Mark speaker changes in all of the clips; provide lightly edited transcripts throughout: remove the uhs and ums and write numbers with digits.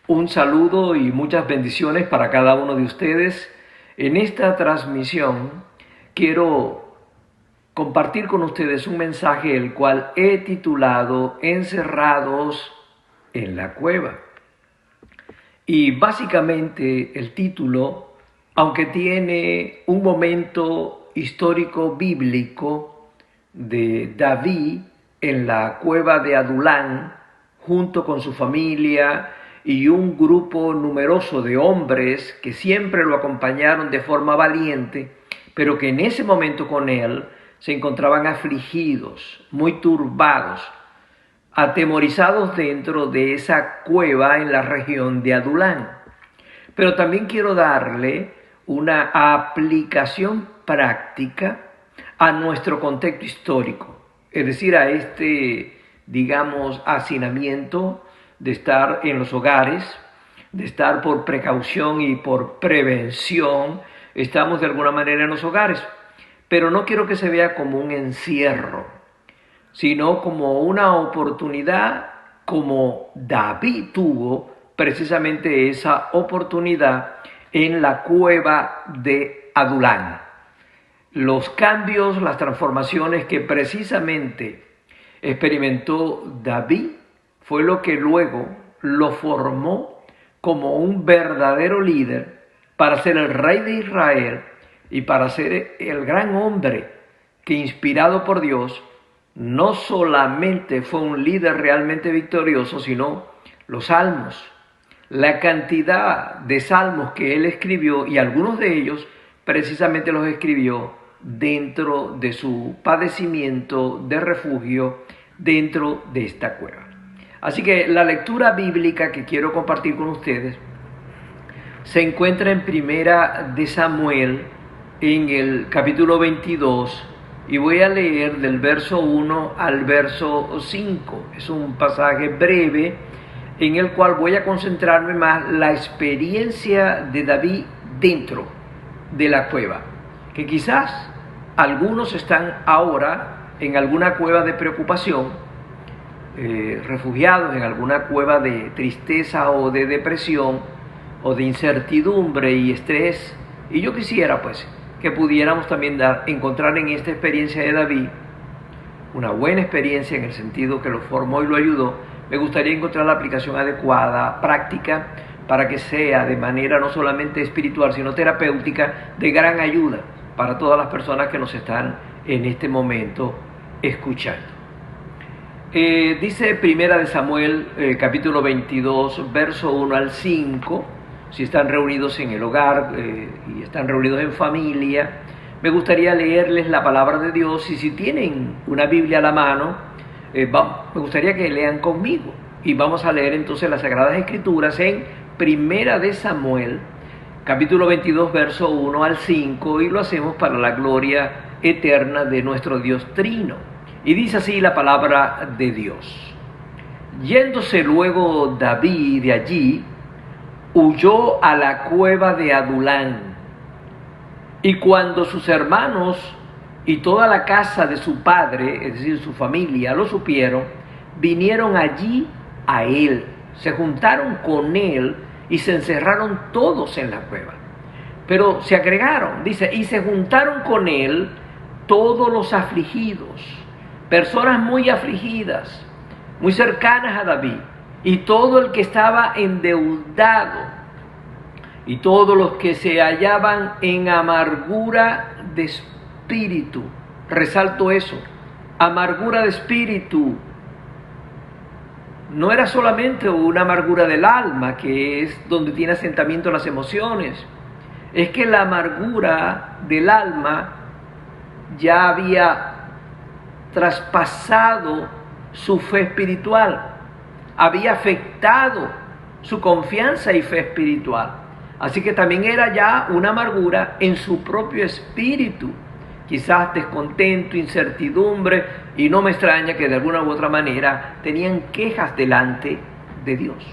Speaker 1: Un saludo y muchas bendiciones para cada uno de ustedes. En esta transmisión quiero compartir con ustedes un mensaje el cual he titulado Encerrados en la cueva. Y básicamente el título, aunque tiene un momento histórico bíblico de David en la cueva de Adulán, junto con su familia y un grupo numeroso de hombres que siempre lo acompañaron de forma valiente, pero que en ese momento con él se encontraban afligidos, muy turbados, atemorizados dentro de esa cueva en la región de Adulán. Pero también quiero darle una aplicación práctica a nuestro contexto histórico, es decir, a este, digamos, hacinamiento de estar en los hogares, de estar por precaución y por prevención, estamos de alguna manera en los hogares, pero no quiero que se vea como un encierro, sino como una oportunidad, como David tuvo precisamente esa oportunidad en la cueva de Adulán. Los cambios, las transformaciones que precisamente experimentó David fue lo que luego lo formó como un verdadero líder para ser el rey de Israel y para ser el gran hombre que, inspirado por Dios, no solamente fue un líder realmente victorioso, sino los salmos, la cantidad de salmos que él escribió, y algunos de ellos precisamente los escribió dentro de su padecimiento de refugio dentro de esta cueva. Así que la lectura bíblica que quiero compartir con ustedes se encuentra en Primera de Samuel, en el capítulo 22, y voy a leer del verso 1 al verso 5. Es un pasaje breve en el cual voy a concentrarme más la experiencia de David dentro de la cueva, que quizás algunos están ahora en alguna cueva de preocupación, refugiados en alguna cueva de tristeza o de depresión o de incertidumbre y estrés, y yo quisiera pues que pudiéramos también encontrar en esta experiencia de David una buena experiencia en el sentido que lo formó y lo ayudó. Me gustaría encontrar la aplicación adecuada, práctica, para que sea de manera no solamente espiritual, sino terapéutica, de gran ayuda para todas las personas que nos están en este momento escuchando. Dice Primera de Samuel, capítulo 22, verso 1 al 5, si están reunidos en el hogar y están reunidos en familia, me gustaría leerles la palabra de Dios, y si tienen una Biblia a la mano, me gustaría que lean conmigo, y vamos a leer entonces las Sagradas Escrituras en Primera de Samuel, capítulo 22, verso 1 al 5, y lo hacemos para la gloria eterna de nuestro Dios Trino. Y dice así la palabra de Dios: Yéndose luego David de allí, huyó a la cueva de Adulán. Y cuando sus hermanos y toda la casa de su padre, es decir, su familia, lo supieron, vinieron allí a él, se juntaron con él y se encerraron todos en la cueva. Pero se agregaron, dice, y se juntaron con él todos los afligidos, personas muy afligidas, muy cercanas a David, y todo el que estaba endeudado, y todos los que se hallaban en amargura de espíritu. Resalto eso, amargura de espíritu. No era solamente una amargura del alma, que es donde tiene asentamiento las emociones. Es que la amargura del alma ya había traspasado su fe espiritual, había afectado su confianza y fe espiritual. Así que también era ya una amargura en su propio espíritu, quizás descontento, incertidumbre, y no me extraña que de alguna u otra manera tenían quejas delante de Dios.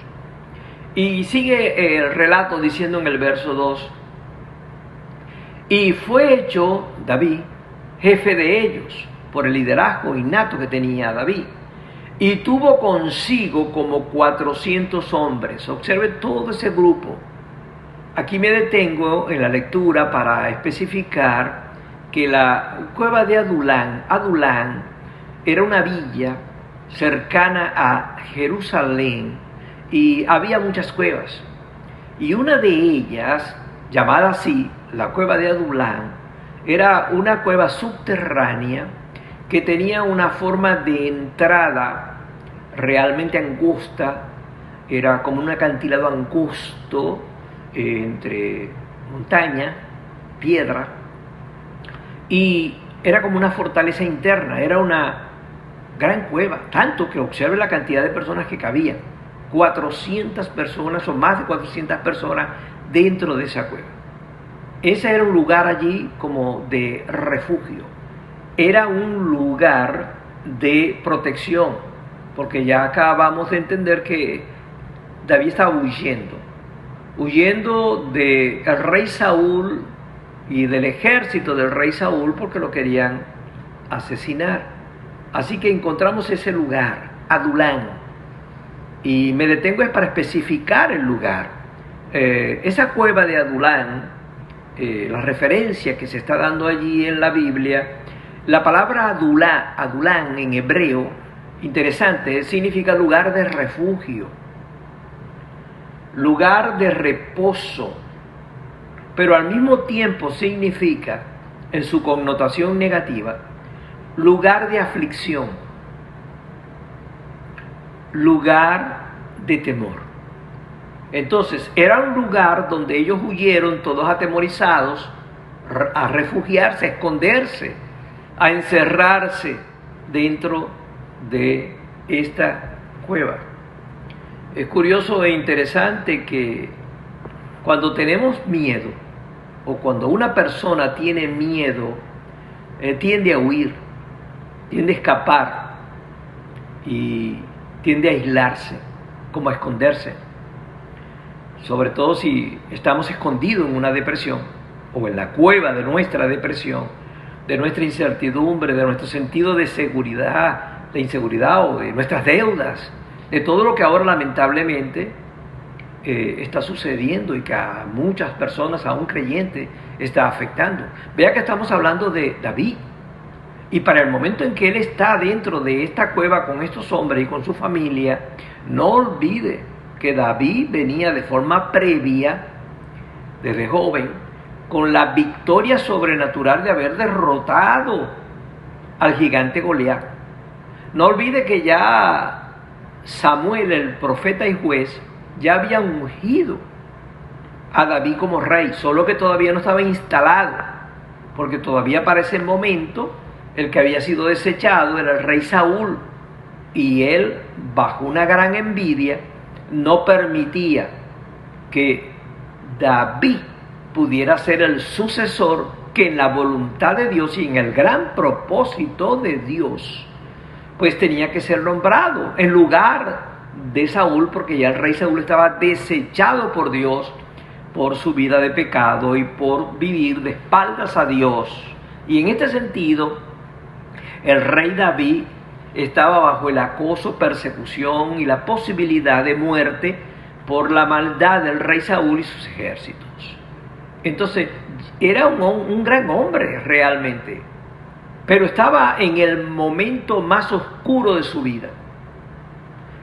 Speaker 1: Y sigue el relato diciendo en el verso 2, y fue hecho David jefe de ellos por el liderazgo innato que tenía David. y tuvo consigo como 400 hombres. Observe todo ese grupo. Aquí me detengo en la lectura para especificar que la cueva de Adulán era una villa cercana a Jerusalén y había muchas cuevas. Y una de ellas, llamada así, la cueva de Adulán, era una cueva subterránea que tenía una forma de entrada realmente angosta, era como un acantilado angosto entre montaña, piedra, y era como una fortaleza interna, era una gran cueva, tanto que observe la cantidad de personas que cabían, 400 personas o más de 400 personas dentro de esa cueva. Ese era un lugar allí como de refugio, era un lugar de protección, porque ya acabamos de entender que David estaba huyendo del rey Saúl y del ejército del rey Saúl porque lo querían asesinar. Así que encontramos ese lugar, Adulán, y me detengo es para especificar el lugar. Esa cueva de Adulán, la referencia que se está dando allí en la Biblia, la palabra Adulán en hebreo, interesante, significa lugar de refugio, lugar de reposo, pero al mismo tiempo significa, en su connotación negativa, lugar de aflicción, lugar de temor. Entonces, era un lugar donde ellos huyeron todos atemorizados a refugiarse, a esconderse, a encerrarse dentro de esta cueva. Es curioso e interesante que cuando tenemos miedo o cuando una persona tiene miedo, tiende a huir, tiende a escapar y tiende a aislarse, como a esconderse. Sobre todo si estamos escondidos en una depresión o en la cueva de nuestra depresión, de nuestra incertidumbre, de nuestro sentido de seguridad, de inseguridad o de nuestras deudas, de todo lo que ahora lamentablemente está sucediendo y que a muchas personas, aún creyentes, está afectando. Vea que estamos hablando de David. Y para el momento en que él está dentro de esta cueva con estos hombres y con su familia, no olvide que David venía de forma previa, desde joven, con la victoria sobrenatural de haber derrotado al gigante Goliat. No olvide que ya Samuel, el profeta y juez, ya había ungido a David como rey, solo que todavía no estaba instalado, porque todavía para ese momento el que había sido desechado era el rey Saúl, y él, bajo una gran envidia, no permitía que David pudiera ser el sucesor que en la voluntad de Dios y en el gran propósito de Dios, pues tenía que ser nombrado en lugar de Saúl, porque ya el rey Saúl estaba desechado por Dios por su vida de pecado y por vivir de espaldas a Dios. Y en este sentido, el rey David estaba bajo el acoso, persecución y la posibilidad de muerte por la maldad del rey Saúl y sus ejércitos. Entonces, era un gran hombre realmente, pero estaba en el momento más oscuro de su vida.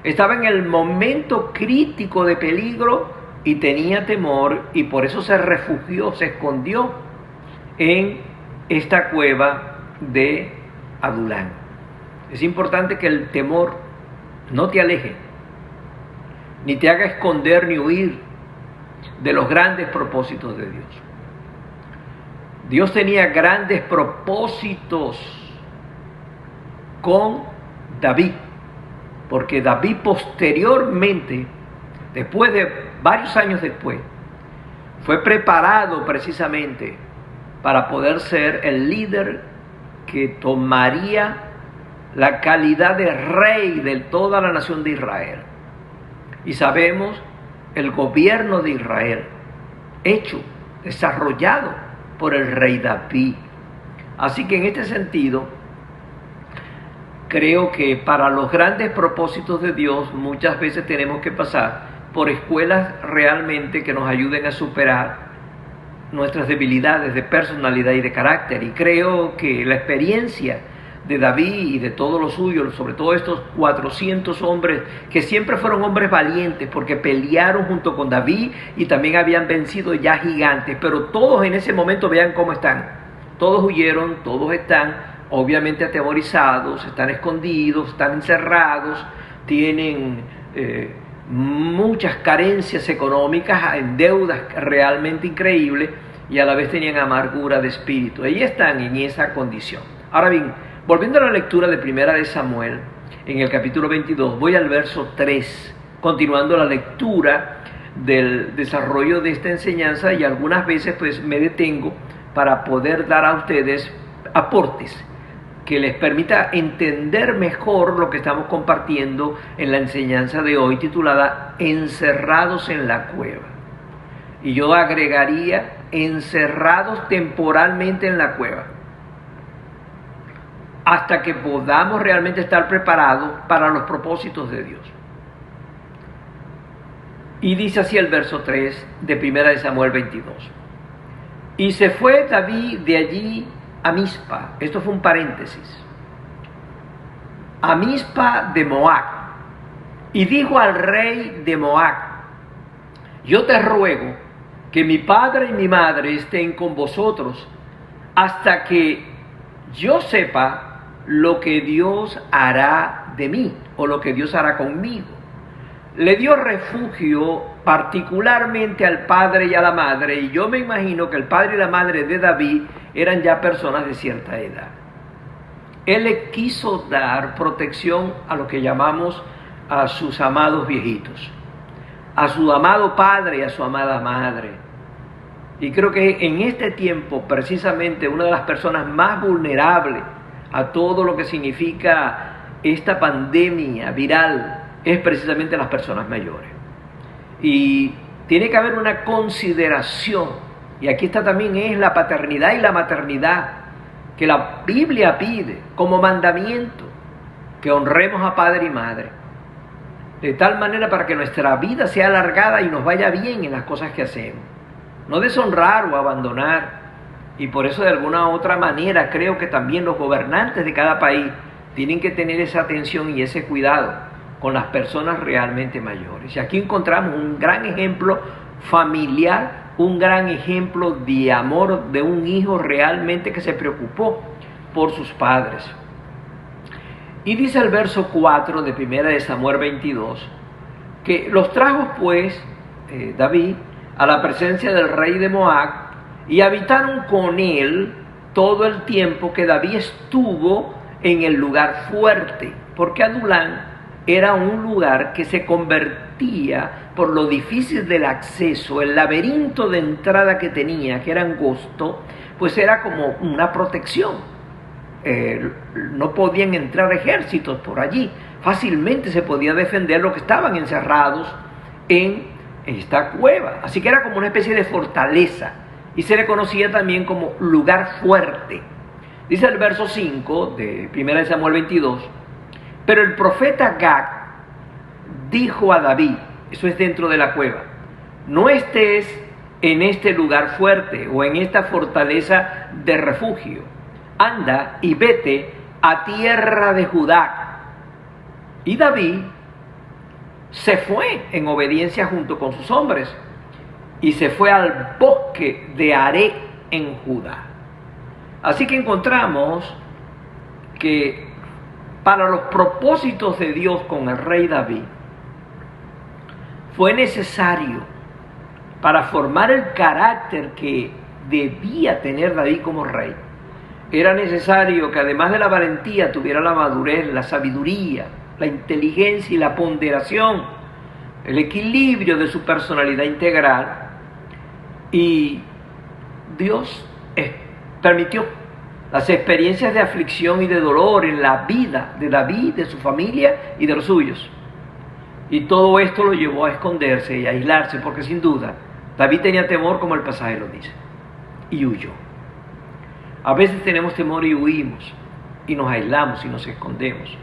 Speaker 1: Estaba en el momento crítico de peligro y tenía temor, y por eso se refugió, se escondió en esta cueva de Adulán. Es importante que el temor no te aleje, ni te haga esconder ni huir de los grandes propósitos de Dios. Dios tenía grandes propósitos con David, porque David posteriormente, después de varios años después, fue preparado precisamente para poder ser el líder que tomaría la calidad de rey de toda la nación de Israel. Y sabemos el gobierno de Israel hecho, desarrollado por el rey David. Así que en este sentido, Creo que para los grandes propósitos de Dios muchas veces tenemos que pasar por escuelas realmente que nos ayuden a superar nuestras debilidades de personalidad y de carácter. Y creo que la experiencia de David y de todos los suyos, sobre todo estos 400 hombres, que siempre fueron hombres valientes porque pelearon junto con David y también habían vencido ya gigantes, pero todos en ese momento, vean cómo están, todos huyeron, todos están obviamente atemorizados, están escondidos, están encerrados, tienen muchas carencias económicas, en deudas realmente increíbles, y a la vez tenían amargura de espíritu. Ahí están en esa condición. Ahora bien, volviendo a la lectura de Primera de Samuel, en el capítulo 22, voy al verso 3, continuando la lectura del desarrollo de esta enseñanza, y algunas veces pues me detengo para poder dar a ustedes aportes que les permita entender mejor lo que estamos compartiendo en la enseñanza de hoy, titulada Encerrados en la cueva. Y yo agregaría encerrados temporalmente en la cueva, hasta que podamos realmente estar preparados para los propósitos de Dios. Y dice así el verso 3 de 1 de Samuel 22. Y se fue David de allí a Mizpa, esto fue un paréntesis, a Mizpa de Moab, y dijo al rey de Moab: yo te ruego que mi padre y mi madre estén con vosotros hasta que yo sepa lo que Dios hará de mí, o lo que Dios hará conmigo. Le dio refugio particularmente al padre y a la madre, y yo me imagino que el padre y la madre de David eran ya personas de cierta edad. Él le quiso dar protección a lo que llamamos a sus amados viejitos, a su amado padre y a su amada madre. Y creo que en este tiempo, precisamente, una de las personas más vulnerables a todo lo que significa esta pandemia viral es precisamente las personas mayores. Y tiene que haber una consideración, y aquí está también es la paternidad y la maternidad, que la Biblia pide como mandamiento, que honremos a padre y madre, de tal manera para que nuestra vida sea alargada y nos vaya bien en las cosas que hacemos, no deshonrar o abandonar. Y por eso, de alguna u otra manera, creo que también los gobernantes de cada país tienen que tener esa atención y ese cuidado con las personas realmente mayores. Y aquí encontramos un gran ejemplo familiar, un gran ejemplo de amor de un hijo realmente que se preocupó por sus padres. Y dice el verso 4 de 1 de Samuel 22, que los trajo pues David a la presencia del rey de Moab, y habitaron con él todo el tiempo que David estuvo en el lugar fuerte, porque Adulán era un lugar que se convertía, por lo difícil del acceso, el laberinto de entrada que tenía, que era angosto, pues era como una protección. No podían entrar ejércitos por allí, fácilmente se podía defender los que estaban encerrados en esta cueva. Así que era como una especie de fortaleza, y se le conocía también como lugar fuerte. Dice el verso 5 de 1 Samuel 22, pero el profeta Gad dijo a David, eso es dentro de la cueva: no estés en este lugar fuerte o en esta fortaleza de refugio, anda y vete a tierra de Judá. Y David se fue en obediencia junto con sus hombres, y se fue al bosque de Haré en Judá. Así que encontramos que para los propósitos de Dios con el rey David, fue necesario, para formar el carácter que debía tener David como rey, era necesario que además de la valentía tuviera la madurez, la sabiduría, la inteligencia y la ponderación, el equilibrio de su personalidad integral. Y Dios permitió las experiencias de aflicción y de dolor en la vida de David, de su familia y de los suyos. Y todo esto lo llevó a esconderse y a aislarse, porque sin duda David tenía temor, como el pasaje lo dice, y huyó. A veces tenemos temor y huimos. y nos aislamos y nos escondemos.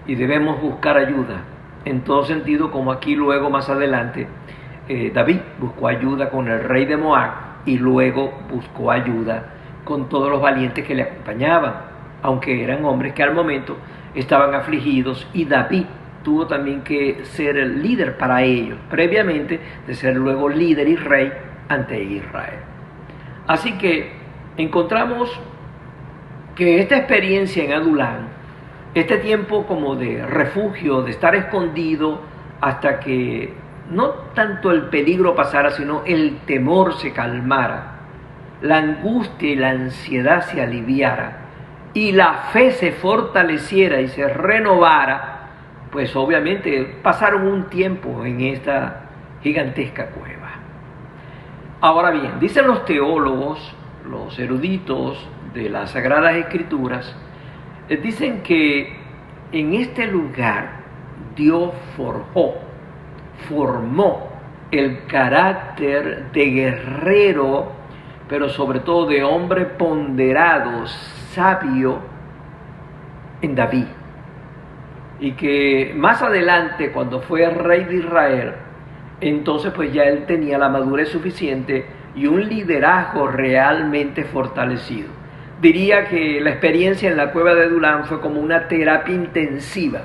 Speaker 1: Y debemos buscar ayuda en todo sentido, como aquí luego más adelante David buscó ayuda con el rey de Moab y luego buscó ayuda con todos los valientes que le acompañaban, aunque eran hombres que al momento estaban afligidos, y David tuvo también que ser el líder para ellos, previamente de ser luego líder y rey ante Israel. Así que encontramos que esta experiencia en Adulam, este tiempo como de refugio, de estar escondido hasta que no tanto el peligro pasara, sino el temor se calmara, la angustia y la ansiedad se aliviara y la fe se fortaleciera y se renovara, pues obviamente pasaron un tiempo en esta gigantesca cueva. Ahora bien, dicen los teólogos, los eruditos de las Sagradas Escrituras, dicen que en este lugar Dios formó el carácter de guerrero, pero sobre todo de hombre ponderado, sabio, en David. Y que más adelante, cuando fue rey de Israel, entonces pues ya él tenía la madurez suficiente y un liderazgo realmente fortalecido. Diría que la experiencia en la cueva de Adulam fue como una terapia intensiva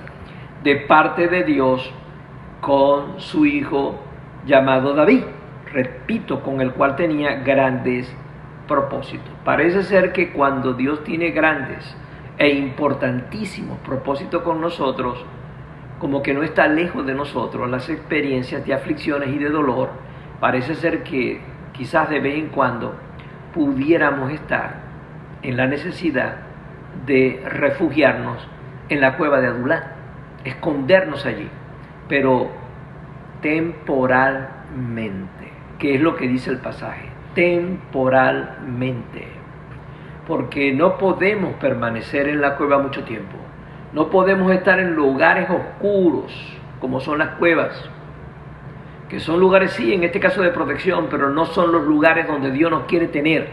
Speaker 1: de parte de Dios con su hijo llamado David, repito, con el cual tenía grandes propósitos. Parece ser que cuando Dios tiene grandes e importantísimos propósitos con nosotros, como que no está lejos de nosotros las experiencias de aflicciones y de dolor, parece ser que quizás de vez en cuando pudiéramos estar en la necesidad de refugiarnos en la cueva de Adulam, escondernos allí, pero temporalmente, que es lo que dice el pasaje, temporalmente, porque no podemos permanecer en la cueva mucho tiempo, no podemos estar en lugares oscuros como son las cuevas, que son lugares sí, en este caso de protección, pero no son los lugares donde Dios nos quiere tener,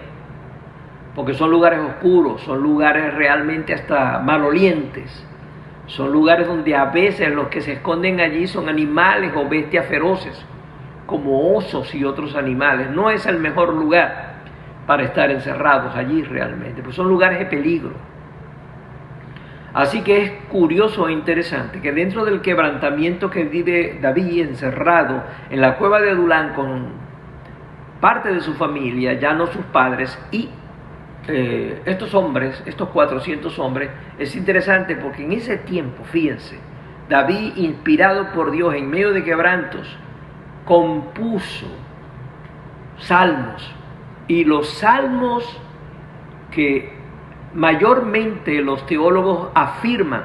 Speaker 1: porque son lugares oscuros, son lugares realmente hasta malolientes, son lugares donde a veces los que se esconden allí son animales o bestias feroces, como osos y otros animales. No es el mejor lugar para estar encerrados allí realmente, pues son lugares de peligro. Así que es curioso e interesante que dentro del quebrantamiento que vive David encerrado en la cueva de Adulam con parte de su familia, ya no sus padres, y estos hombres, estos 400 hombres, es interesante porque en ese tiempo, fíjense, David, inspirado por Dios en medio de quebrantos, compuso salmos, y los salmos que mayormente los teólogos afirman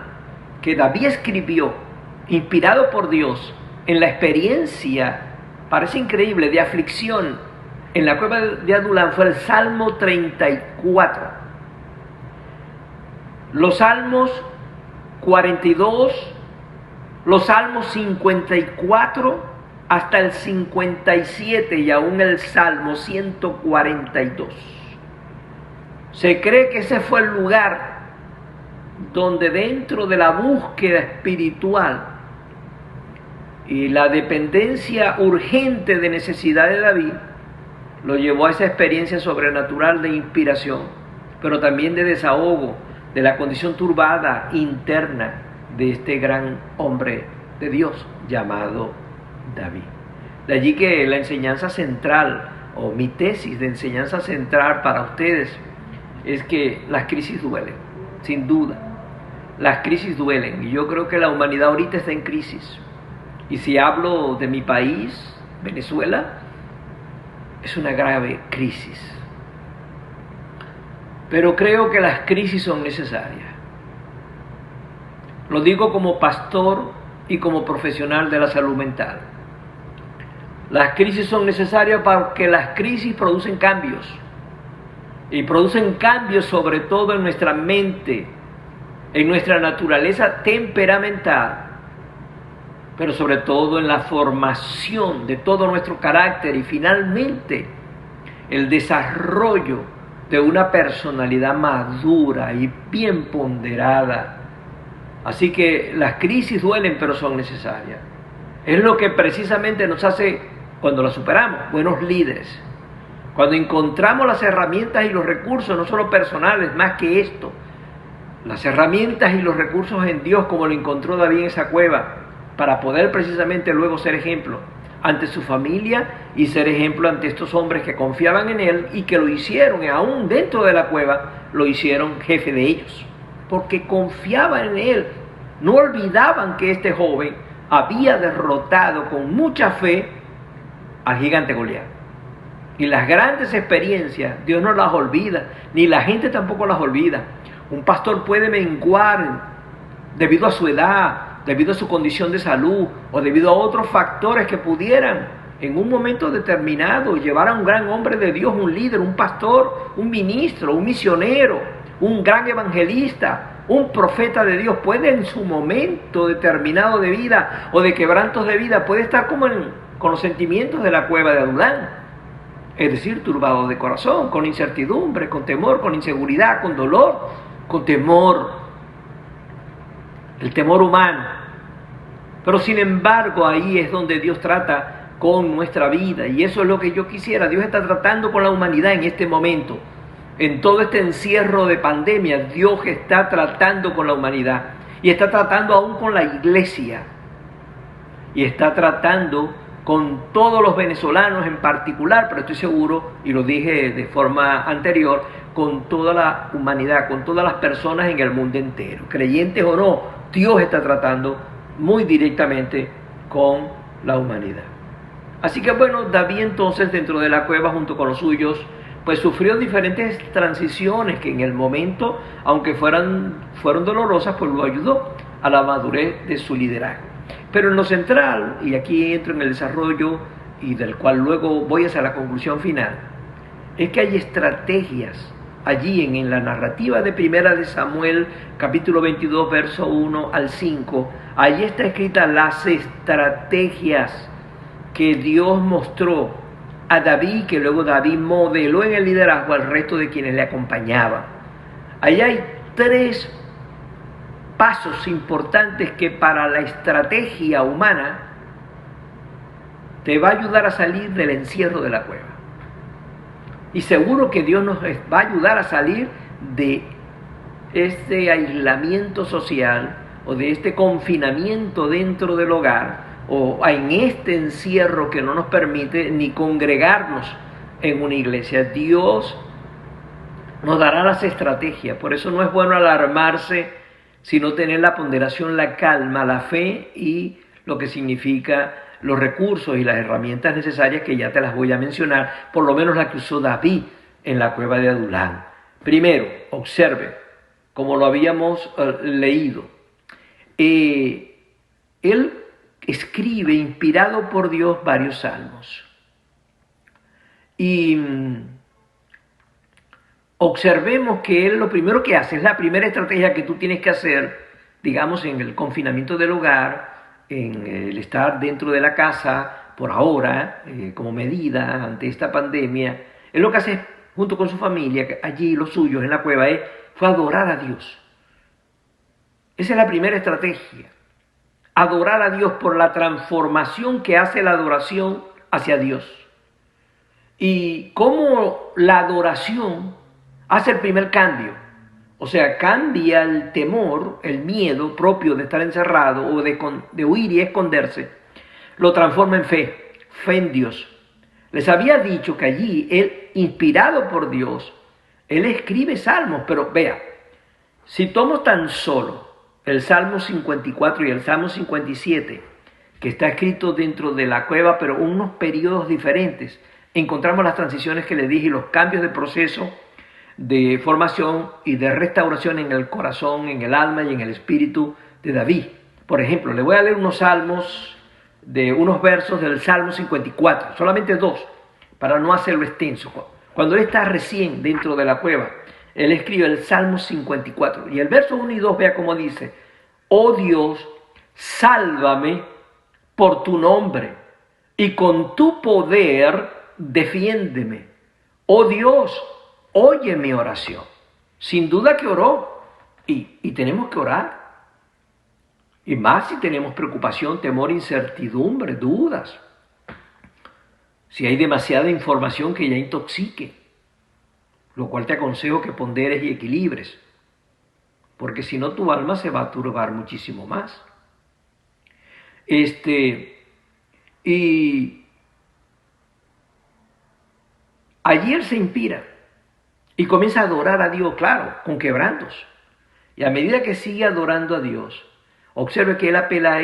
Speaker 1: que David escribió, inspirado por Dios, en la experiencia, parece increíble, de aflicción en la cueva de Adulam, fue el Salmo 34. Los Salmos 42, los Salmos 54 hasta el 57 y aún el Salmo 142. Se cree que ese fue el lugar donde dentro de la búsqueda espiritual y la dependencia urgente de necesidad de David, lo llevó a esa experiencia sobrenatural de inspiración, pero también de desahogo de la condición turbada interna de este gran hombre de Dios llamado David. De allí que la enseñanza central, o mi tesis de enseñanza central para ustedes, es que las crisis duelen, sin duda. Las crisis duelen, y yo creo que la humanidad ahorita está en crisis. Y si hablo de mi país, Venezuela, es una grave crisis. Pero creo que las crisis son necesarias. Lo digo como pastor y como profesional de la salud mental. Las crisis son necesarias porque las crisis producen cambios. Y producen cambios sobre todo en nuestra mente, en nuestra naturaleza temperamental, pero sobre todo en la formación de todo nuestro carácter y finalmente el desarrollo de una personalidad madura y bien ponderada. Así que las crisis duelen, pero son necesarias. Es lo que precisamente nos hace, cuando las superamos, buenos líderes. Cuando encontramos las herramientas y los recursos, no solo personales, más que esto, las herramientas y los recursos en Dios, como lo encontró David en esa cueva, para poder precisamente luego ser ejemplo ante su familia y ser ejemplo ante estos hombres que confiaban en él y que lo hicieron, y aún dentro de la cueva, lo hicieron jefe de ellos, porque confiaban en él. No olvidaban que este joven había derrotado con mucha fe al gigante Goliat. Y las grandes experiencias, Dios no las olvida, ni la gente tampoco las olvida. Un pastor puede menguar debido a su edad, debido a su condición de salud o debido a otros factores que pudieran en un momento determinado llevar a un gran hombre de Dios, un líder, un pastor, un ministro, un misionero, un gran evangelista, un profeta de Dios, puede en su momento determinado de vida o de quebrantos de vida, puede estar como con los sentimientos de la cueva de Adulán, es decir, turbado de corazón, con incertidumbre, con temor, con inseguridad, con dolor, con temor, el temor humano. Pero sin embargo, ahí es donde Dios trata con nuestra vida, y eso es lo que yo quisiera. Dios está tratando con la humanidad en este momento. En todo este encierro de pandemia, Dios está tratando con la humanidad, y está tratando aún con la iglesia, y está tratando con todos los venezolanos en particular, pero estoy seguro, y lo dije de forma anterior, con toda la humanidad, con todas las personas en el mundo entero, creyentes o no. Dios está tratando muy directamente con la humanidad. Así que bueno, David entonces dentro de la cueva junto con los suyos, pues sufrió diferentes transiciones que en el momento, aunque fueron dolorosas, pues lo ayudó a la madurez de su liderazgo. Pero en lo central, y aquí entro en el desarrollo y del cual luego voy hacia la conclusión final, es que hay estrategias allí en la narrativa de Primera de Samuel, capítulo 22, verso 1 al 5, allí está escrita las estrategias que Dios mostró a David, que luego David modeló en el liderazgo al resto de quienes le acompañaban. Allí hay 3 pasos importantes que para la estrategia humana te va a ayudar a salir del encierro de la cueva. Y seguro que Dios nos va a ayudar a salir de este aislamiento social o de este confinamiento dentro del hogar o en este encierro que no nos permite ni congregarnos en una iglesia. Dios nos dará las estrategias. Por eso no es bueno alarmarse, sino tener la ponderación, la calma, la fe y lo que significa los recursos y las herramientas necesarias, que ya te las voy a mencionar, por lo menos la que usó David en la cueva de Adulán. Primero, observe, como lo habíamos leído, él escribe, inspirado por Dios, varios salmos. Y observemos que él lo primero que hace, es la primera estrategia que tú tienes que hacer, digamos, en el confinamiento del hogar, en el estar dentro de la casa por ahora, como medida ante esta pandemia. Él lo que hace junto con su familia, allí los suyos en la cueva, fue adorar a Dios. Esa es la primera estrategia, adorar a Dios por la transformación que hace la adoración hacia Dios. Y cómo la adoración hace el primer cambio. O sea, cambia el temor, el miedo propio de estar encerrado o de huir y esconderse, lo transforma en fe, fe en Dios. Les había dicho que allí él, inspirado por Dios, él escribe salmos, pero vea, si tomo tan solo el Salmo 54 y el Salmo 57, que está escrito dentro de la cueva, pero unos periodos diferentes, encontramos las transiciones que le dije y los cambios de proceso de formación y de restauración en el corazón, en el alma y en el espíritu de David. Por ejemplo, le voy a leer unos versos del Salmo 54, solamente 2, para no hacerlo extenso. Cuando él está recién dentro de la cueva, él escribe el Salmo 54, y el verso 1 y 2, vea cómo dice: oh Dios, sálvame por tu nombre, y con tu poder defiéndeme. Oh Dios, oye mi oración. Sin duda que oró y tenemos que orar. Y más si tenemos preocupación, temor, incertidumbre, dudas. Si hay demasiada información que ya intoxique, lo cual te aconsejo que ponderes y equilibres, porque si no tu alma se va a turbar muchísimo más. Y allí él se inspira y comienza a adorar a Dios, claro, con quebrantos. Y a medida que sigue adorando a Dios, observe que él apela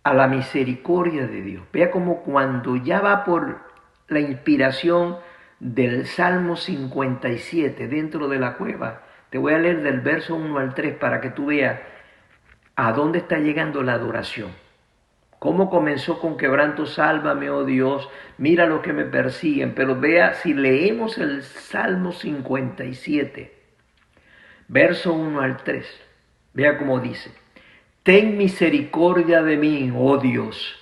Speaker 1: a la misericordia de Dios. Vea como cuando ya va por la inspiración del Salmo 57 dentro de la cueva, te voy a leer del verso 1 al 3 para que tú veas a dónde está llegando la adoración. Cómo comenzó con quebranto, sálvame, oh Dios, mira lo que me persiguen. Pero vea, si leemos el Salmo 57, verso 1 al 3, vea cómo dice: ten misericordia de mí, oh Dios,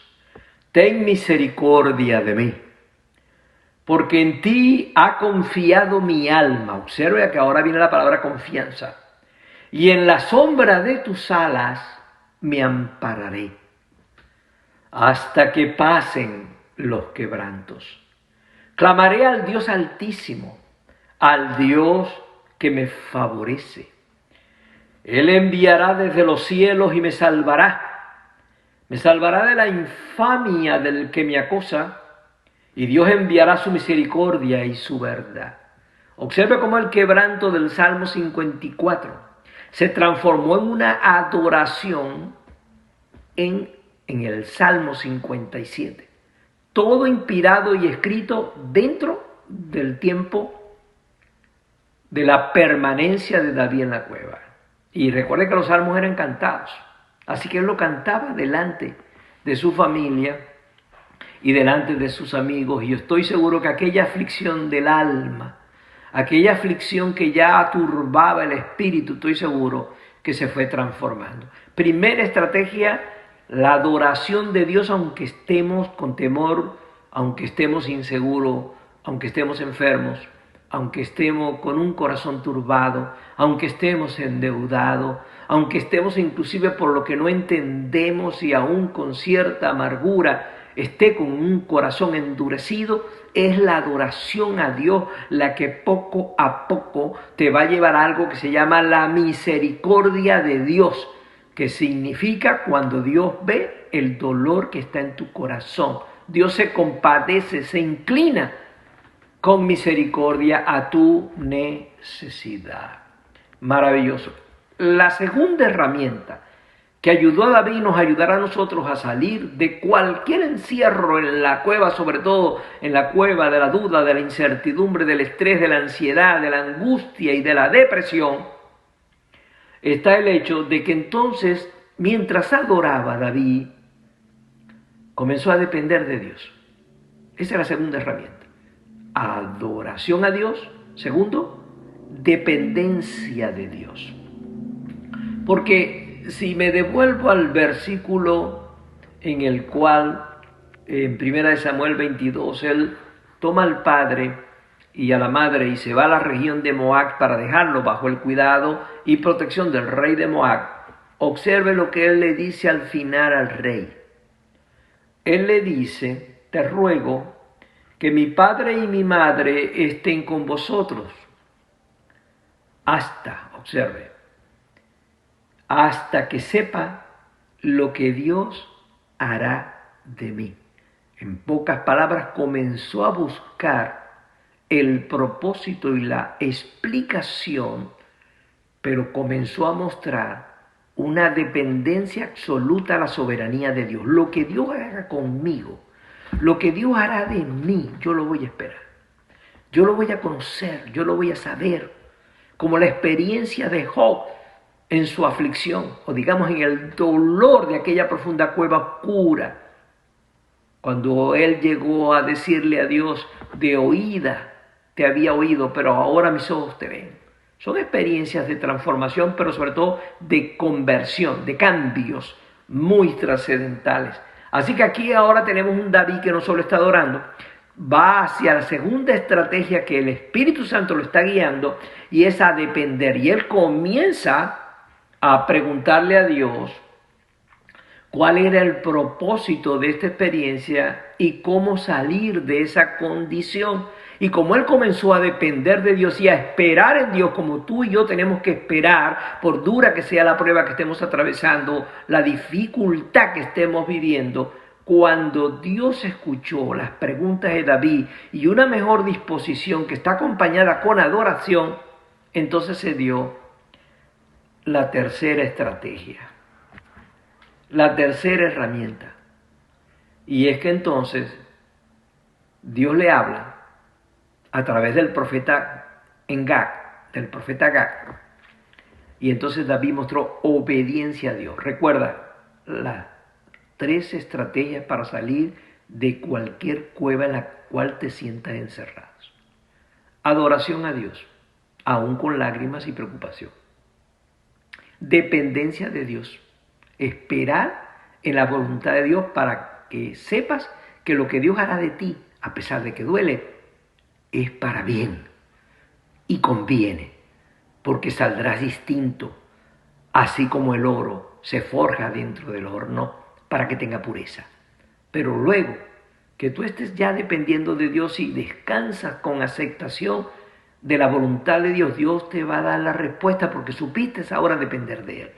Speaker 1: ten misericordia de mí, porque en ti ha confiado mi alma. Observe que ahora viene la palabra confianza. Y en la sombra de tus alas me ampararé, hasta que pasen los quebrantos. Clamaré al Dios Altísimo, al Dios que me favorece. Él enviará desde los cielos y me salvará. Me salvará de la infamia del que me acosa, y Dios enviará su misericordia y su verdad. Observe cómo el quebranto del Salmo 54 se transformó en una adoración en el Salmo 57. Todo inspirado y escrito dentro del tiempo de la permanencia de David en la cueva. Y recuerde que los salmos eran cantados. Así que él lo cantaba delante de su familia y delante de sus amigos. Y yo estoy seguro que aquella aflicción del alma, aquella aflicción que ya turbaba el espíritu, estoy seguro que se fue transformando. Primera estrategia, la adoración de Dios aunque estemos con temor, aunque estemos inseguros, aunque estemos enfermos, aunque estemos con un corazón turbado, aunque estemos endeudados, aunque estemos inclusive por lo que no entendemos y aún con cierta amargura, esté con un corazón endurecido, es la adoración a Dios la que poco a poco te va a llevar a algo que se llama la misericordia de Dios, que significa cuando Dios ve el dolor que está en tu corazón. Dios se compadece, se inclina con misericordia a tu necesidad. Maravilloso. La segunda herramienta que ayudó a David y nos ayudará a nosotros a salir de cualquier encierro en la cueva, sobre todo en la cueva de la duda, de la incertidumbre, del estrés, de la ansiedad, de la angustia y de la depresión, está el hecho de que entonces, mientras adoraba David, comenzó a depender de Dios. Esa es la segunda herramienta. Adoración a Dios. Segundo, dependencia de Dios. Porque si me devuelvo al versículo en el cual, en 1 Samuel 22, él toma al padre y a la madre y se va a la región de Moab para dejarlo bajo el cuidado y protección del rey de Moab. Observe lo que él le dice al final al rey. Él le dice: te ruego que mi padre y mi madre estén con vosotros hasta que sepa lo que Dios hará de mí. En pocas palabras, comenzó a buscar el propósito y la explicación, pero comenzó a mostrar una dependencia absoluta a la soberanía de Dios. Lo que Dios haga conmigo, lo que Dios hará de mí, yo lo voy a esperar. Yo lo voy a conocer, yo lo voy a saber. Como la experiencia de Job en su aflicción, o digamos en el dolor de aquella profunda cueva oscura, cuando él llegó a decirle a Dios: de oída te había oído, pero ahora mis ojos te ven. Son experiencias de transformación, pero sobre todo de conversión, de cambios muy trascendentales. Así que aquí ahora tenemos un David que no solo está adorando, va hacia la segunda estrategia que el Espíritu Santo lo está guiando, y es a depender. Y él comienza a preguntarle a Dios cuál era el propósito de esta experiencia y cómo salir de esa condición. Y como él comenzó a depender de Dios y a esperar en Dios, como tú y yo tenemos que esperar, por dura que sea la prueba que estemos atravesando, la dificultad que estemos viviendo, cuando Dios escuchó las preguntas de David y una mejor disposición que está acompañada con adoración, entonces se dio la tercera estrategia, la tercera herramienta. Y es que entonces Dios le habla a través del profeta Gad, del profeta Gad. Y entonces David mostró obediencia a Dios. Recuerda las 3 estrategias para salir de cualquier cueva en la cual te sientas encerrado. Adoración a Dios, aún con lágrimas y preocupación. Dependencia de Dios. Esperar en la voluntad de Dios para que sepas que lo que Dios hará de ti, a pesar de que duele, es para bien y conviene, porque saldrás distinto, así como el oro se forja dentro del horno para que tenga pureza. Pero luego que tú estés ya dependiendo de Dios y descansas con aceptación de la voluntad de Dios, Dios te va a dar la respuesta porque supiste ahora depender de Él.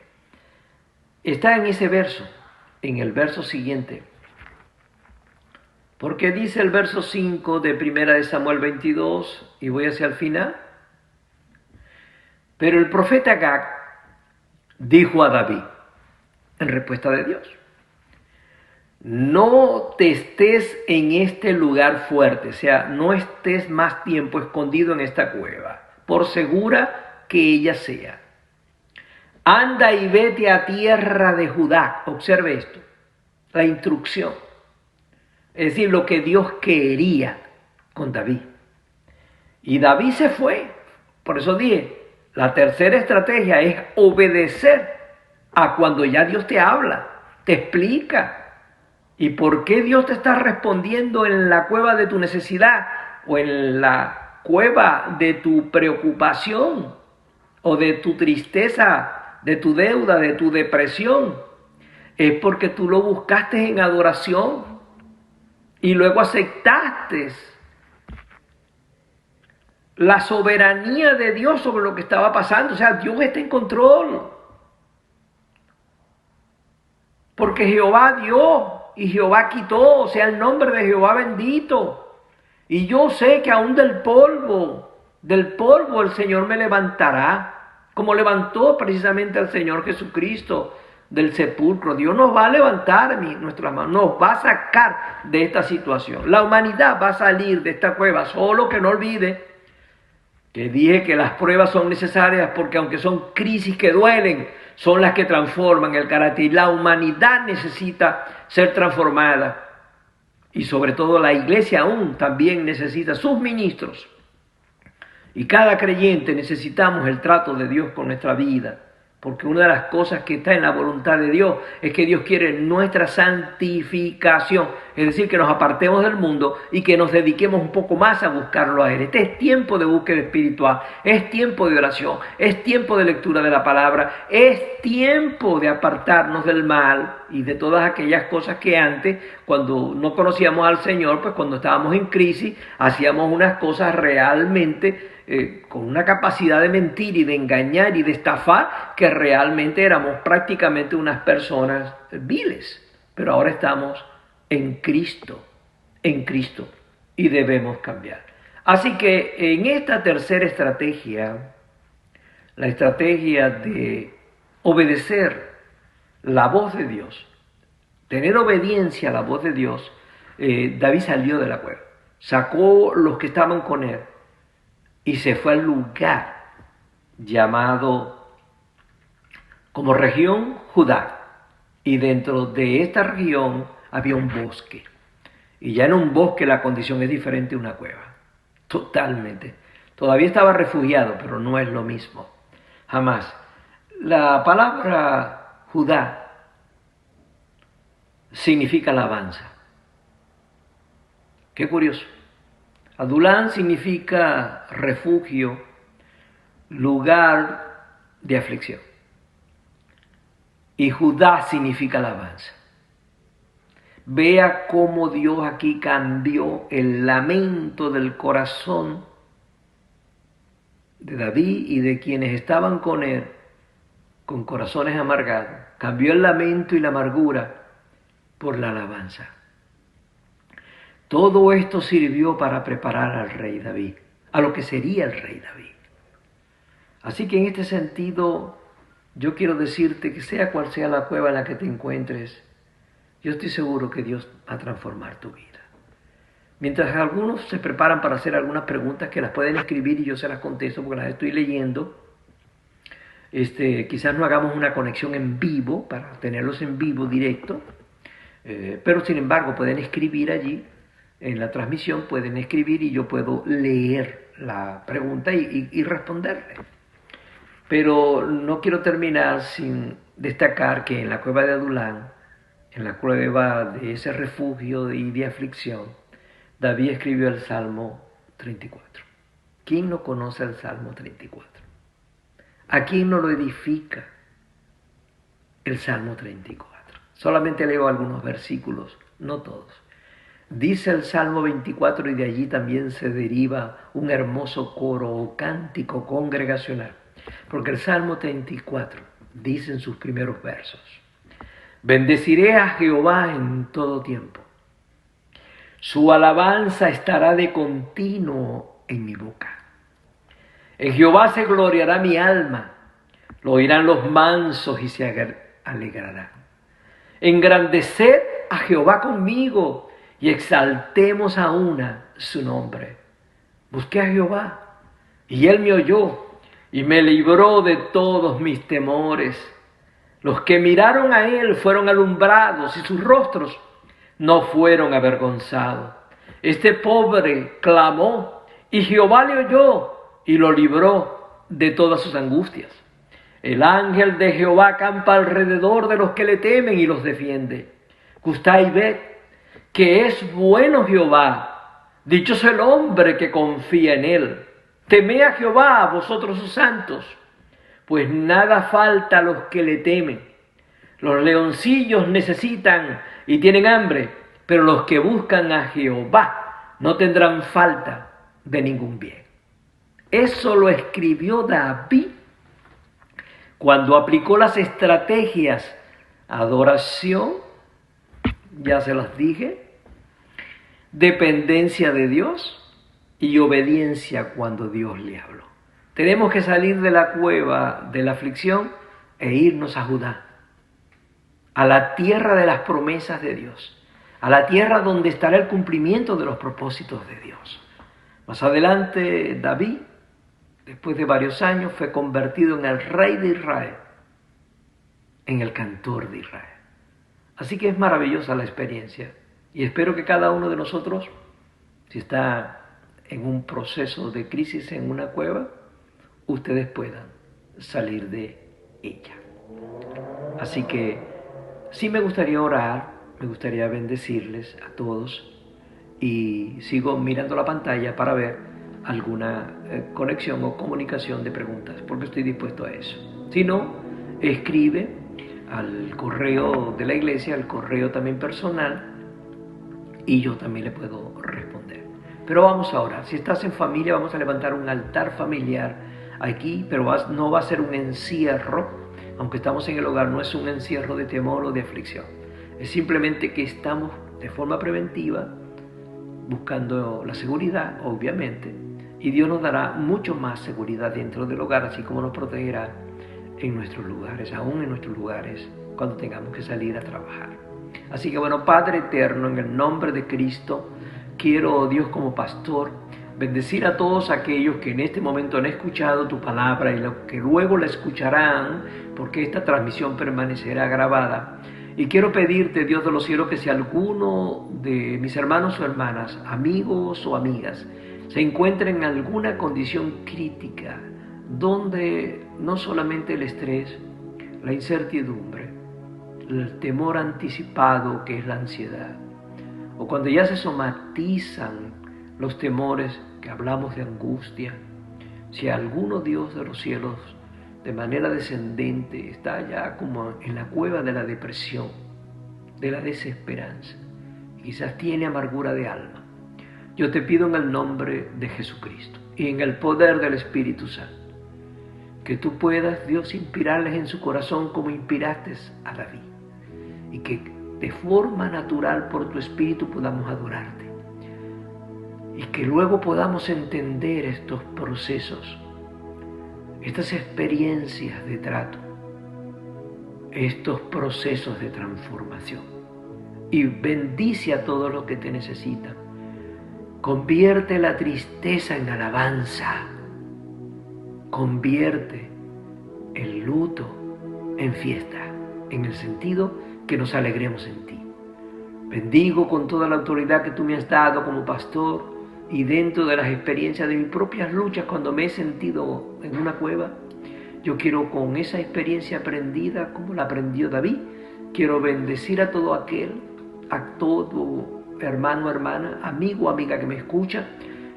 Speaker 1: Está en ese verso, en el verso siguiente. Porque dice el verso 5 de 1 de Samuel 22, y voy hacia el final. Pero el profeta Gad dijo a David, en respuesta de Dios: no te estés en este lugar fuerte, o sea, no estés más tiempo escondido en esta cueva, por segura que ella sea. Anda y vete a tierra de Judá. Observe esto, la instrucción. Es decir, lo que Dios quería con David. Y David se fue. Por eso dije, la tercera estrategia es obedecer a cuando ya Dios te habla, te explica. ¿Y por qué Dios te está respondiendo en la cueva de tu necesidad o en la cueva de tu preocupación o de tu tristeza, de tu deuda, de tu depresión? Es porque tú lo buscaste en adoración y luego aceptaste la soberanía de Dios sobre lo que estaba pasando. O sea, Dios está en control. Porque Jehová dio y Jehová quitó, sea el nombre de Jehová bendito. Y yo sé que aún del polvo el Señor me levantará, como levantó precisamente al Señor Jesucristo del sepulcro. Dios nos va a levantar nuestras manos, nos va a sacar de esta situación. La humanidad va a salir de esta cueva, solo que no olvide que dije que las pruebas son necesarias porque aunque son crisis que duelen, son las que transforman el carácter. Y la humanidad necesita ser transformada. Y sobre todo la iglesia aún también necesita sus ministros. Y cada creyente necesitamos el trato de Dios con nuestra vida. Porque una de las cosas que está en la voluntad de Dios es que Dios quiere nuestra santificación. Es decir, que nos apartemos del mundo y que nos dediquemos un poco más a buscarlo a Él. Este es tiempo de búsqueda espiritual, es tiempo de oración, es tiempo de lectura de la palabra, es tiempo de apartarnos del mal y de todas aquellas cosas que antes, cuando no conocíamos al Señor, pues cuando estábamos en crisis, hacíamos unas cosas realmente con una capacidad de mentir y de engañar y de estafar, que realmente éramos prácticamente unas personas viles. Pero ahora estamos en Cristo, y debemos cambiar. Así que en esta tercera estrategia, la estrategia de obedecer la voz de Dios, tener obediencia a la voz de Dios, David salió de la cueva, sacó los que estaban con él, y se fue al lugar llamado como región Judá. Y dentro de esta región había un bosque. Y ya en un bosque la condición es diferente a una cueva. Totalmente. Todavía estaba refugiado, pero no es lo mismo. Jamás. La palabra Judá significa alabanza. Qué curioso. Adulán significa refugio, lugar de aflicción. Y Judá significa alabanza. Vea cómo Dios aquí cambió el lamento del corazón de David y de quienes estaban con él, con corazones amargados. Cambió el lamento y la amargura por la alabanza. Todo esto sirvió para preparar al rey David, a lo que sería el rey David. Así que en este sentido, yo quiero decirte que sea cual sea la cueva en la que te encuentres, yo estoy seguro que Dios va a transformar tu vida. Mientras algunos se preparan para hacer algunas preguntas que las pueden escribir y yo se las contesto porque las estoy leyendo, quizás no hagamos una conexión en vivo para tenerlos en vivo directo, pero sin embargo pueden escribir allí, en la transmisión pueden escribir y yo puedo leer la pregunta y responderle. Pero no quiero terminar sin destacar que en la cueva de Adulán, en la cueva de ese refugio y de aflicción, David escribió el Salmo 34. ¿Quién no conoce el Salmo 34? ¿A quién no lo edifica el Salmo 34? Solamente leo algunos versículos, no todos. Dice el Salmo 24 y de allí también se deriva un hermoso coro o cántico congregacional. Porque el Salmo 34 dice en sus primeros versos: bendeciré a Jehová en todo tiempo. Su alabanza estará de continuo en mi boca. En Jehová se gloriará mi alma, lo oirán los mansos y se alegrarán. Engrandeced a Jehová conmigo y exaltemos a una su nombre. Busqué a Jehová y él me oyó y me libró de todos mis temores. Los que miraron a él fueron alumbrados y sus rostros no fueron avergonzados. Este pobre clamó y Jehová le oyó y lo libró de todas sus angustias. El ángel de Jehová acampa alrededor de los que le temen y los defiende. Gustad y ved que es bueno Jehová. Dichoso el hombre que confía en él. Temed a Jehová, vosotros sus santos, pues nada falta a los que le temen. Los leoncillos necesitan y tienen hambre, pero los que buscan a Jehová no tendrán falta de ningún bien. Eso lo escribió David cuando aplicó las estrategias: adoración, ya se las dije, dependencia de Dios y obediencia cuando Dios le habló. Tenemos que salir de la cueva de la aflicción e irnos a Judá, a la tierra de las promesas de Dios, a la tierra donde estará el cumplimiento de los propósitos de Dios. Más adelante, David, después de varios años, fue convertido en el rey de Israel, en el cantor de Israel. Así que es maravillosa la experiencia y espero que cada uno de nosotros, si está en un proceso de crisis en una cueva, ustedes puedan salir de ella. Así que sí me gustaría orar, me gustaría bendecirles a todos y sigo mirando la pantalla para ver alguna conexión o comunicación de preguntas, porque estoy dispuesto a eso. Si no, escribe al correo de la iglesia, al correo también personal, y yo también le puedo responder. Pero vamos a orar. Si estás en familia, vamos a levantar un altar familiar aquí, pero no va a ser un encierro, aunque estamos en el hogar, no es un encierro de temor o de aflicción. Es simplemente que estamos de forma preventiva buscando la seguridad, obviamente, y Dios nos dará mucho más seguridad dentro del hogar, así como nos protegerá en nuestros lugares, aún en nuestros lugares, cuando tengamos que salir a trabajar. Así que bueno, Padre eterno, en el nombre de Cristo, quiero, Dios, como pastor, bendecir a todos aquellos que en este momento han escuchado tu palabra y los que luego la escucharán, porque esta transmisión permanecerá grabada. Y quiero pedirte, Dios de los cielos, que si alguno de mis hermanos o hermanas, amigos o amigas, se encuentra en alguna condición crítica, donde no solamente el estrés, la incertidumbre, el temor anticipado que es la ansiedad, o cuando ya se somatizan los temores, que hablamos de angustia. Si alguno, Dios de los cielos, de manera descendente, está ya como en la cueva de la depresión, de la desesperanza, y quizás tiene amargura de alma, yo te pido en el nombre de Jesucristo y en el poder del Espíritu Santo, que tú puedas, Dios, inspirarles en su corazón como inspiraste a David, y que de forma natural por tu Espíritu podamos adorarte, y que luego podamos entender estos procesos, estas experiencias de trato, estos procesos de transformación, y bendice a todos los que te necesitan. Convierte la tristeza en alabanza, convierte el luto en fiesta, en el sentido que nos alegremos en ti. Bendigo con toda la autoridad que tú me has dado como pastor, y dentro de las experiencias de mis propias luchas, cuando me he sentido en una cueva, yo quiero, con esa experiencia aprendida, como la aprendió David, quiero bendecir a todo aquel, a todo hermano, hermana, amigo, amiga que me escucha,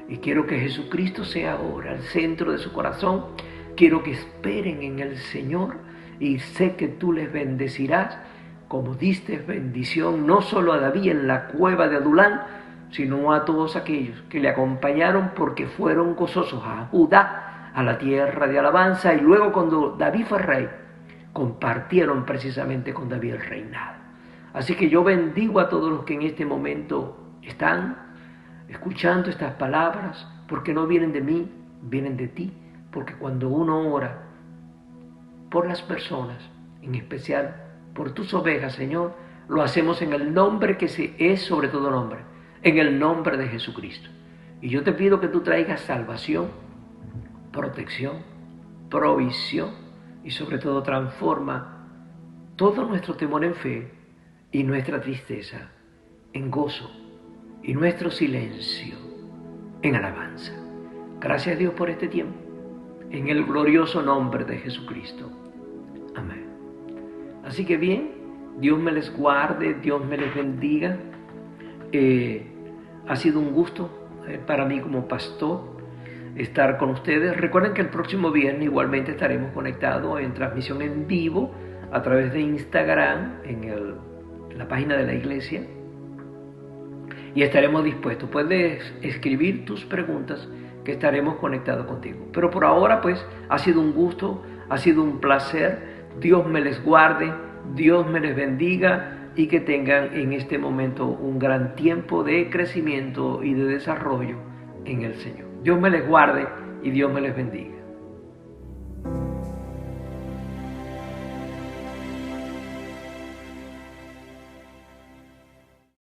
Speaker 1: y quiero que Jesucristo sea ahora el centro de su corazón. Quiero que esperen en el Señor, y sé que tú les bendecirás, como diste bendición no solo a David en la cueva de Adulán, sino a todos aquellos que le acompañaron porque fueron gozosos, a Judá, a la tierra de alabanza, y luego cuando David fue rey, compartieron precisamente con David el reinado. Así que yo bendigo a todos los que en este momento están escuchando estas palabras, porque no vienen de mí, vienen de ti, porque cuando uno ora por las personas, en especial por tus ovejas, Señor, lo hacemos en el nombre que es sobre todo nombre, en el nombre de Jesucristo. Y yo te pido que tú traigas salvación, protección, provisión, y sobre todo transforma todo nuestro temor en fe y nuestra tristeza en gozo, y nuestro silencio en alabanza. Gracias, Dios, por este tiempo, en el glorioso nombre de Jesucristo. Amén. Así que bien, Dios me les guarde, Dios me les bendiga. Ha sido un gusto para mí como pastor estar con ustedes. Recuerden que el próximo viernes igualmente estaremos conectados en transmisión en vivo a través de Instagram, en la página de la iglesia, y estaremos dispuestos. Puedes escribir tus preguntas, que estaremos conectados contigo. Pero por ahora, pues, ha sido un gusto, ha sido un placer. Dios me les guarde, Dios me les bendiga, y que tengan en este momento un gran tiempo de crecimiento y de desarrollo en el Señor. Dios me les guarde y Dios me les bendiga.